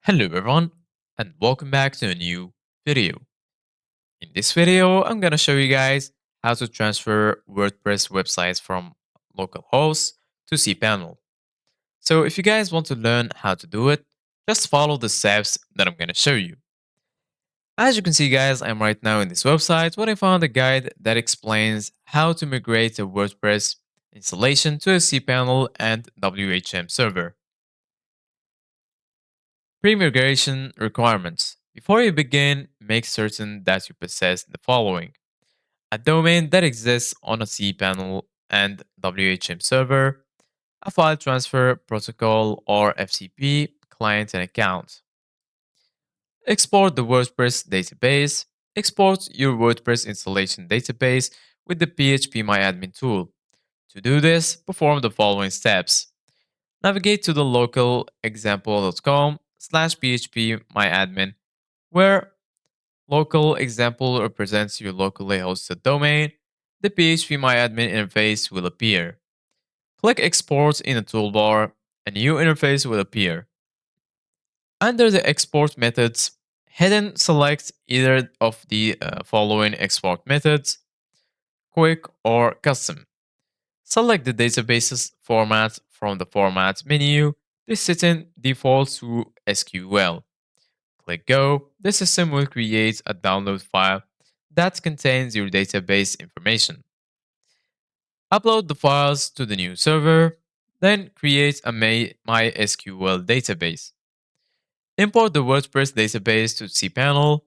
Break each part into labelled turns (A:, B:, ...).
A: Hello everyone and welcome back to a new video. In this video, I'm gonna show you guys how to transfer WordPress websites from localhost to cPanel. So if you guys want to learn how to do it, just follow the steps that I'm gonna show you. As you can see guys, I'm right now in this website where I found a guide that explains how to migrate a WordPress installation to a cPanel and WHM server. Pre-migration requirements. Before you begin, make certain that you possess the following: a domain that exists on a cPanel and WHM server, a file transfer protocol or FTP client and account. Export the WordPress database. Export your WordPress installation database with the phpMyAdmin tool. To do this, perform the following steps. Navigate to the local example.com/phpMyAdmin, where local example represents your locally hosted domain. The phpMyAdmin interface will appear. Click Export in the toolbar. A new interface will appear. Under the export methods, head and select either of the following export methods: quick or custom. Select the database's format from the Format menu. This setting defaults to SQL. Click Go. The system will create a download file that contains your database information. Upload the files to the new server, then create a MySQL database. Import the WordPress database to cPanel.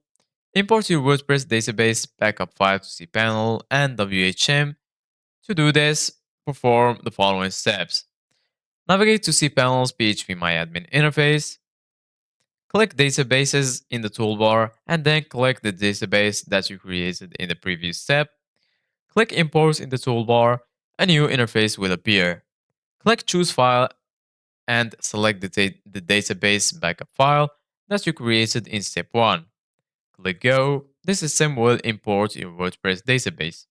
A: Import your WordPress database backup file to cPanel and WHM. To do this, perform the following steps. Navigate to cPanel's phpMyAdmin interface. Click Databases in the toolbar and then click the database that you created in the previous step. Click Import in the toolbar. A new interface will appear. Click Choose File and select the database backup file that you created in step 1. Click Go. The system will import your WordPress database.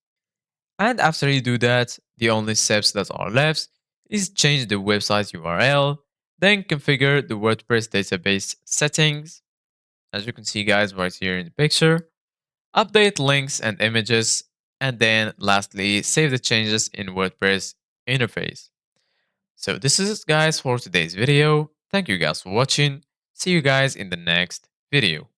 A: And after you do that, the only steps that are left is change the website URL, then configure the WordPress database settings, as you can see guys right here in the picture, update links and images, and then lastly, save the changes in WordPress interface. So this is it guys for today's video. Thank you guys for watching. See you guys in the next video.